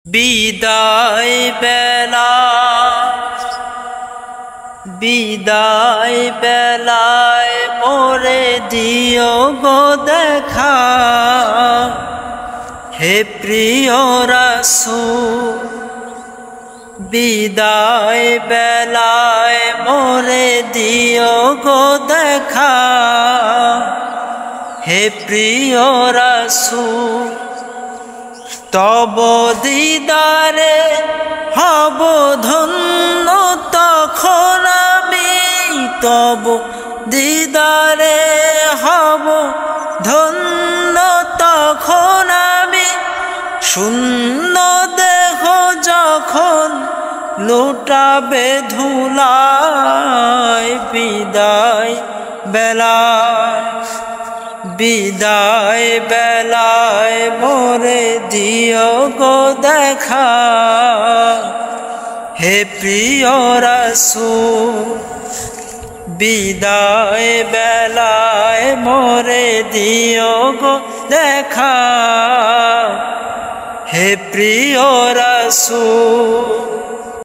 বিদায় বেলা বিদায় বেলায় মোরে দিও গো দেখা, হে প্রিয় রাসূল। বিদায় বেলায় মোরে দিও গো দেখা, হে প্রিয় রাসূল। তব দিদারে হব ধন্য তখন আমি, তব দিদারে হব ধন্য তখন আমি। শূন্য দেহ যখন লুটাবে ধুলায়, বিদায় বেলায় বিদায় বেলায় মোরে দিও গো দেখা, হে প্রিয় রাসূল। বিদায় বেলায় মোরে দিও গো দেখা, হে প্রিয় রাসূল।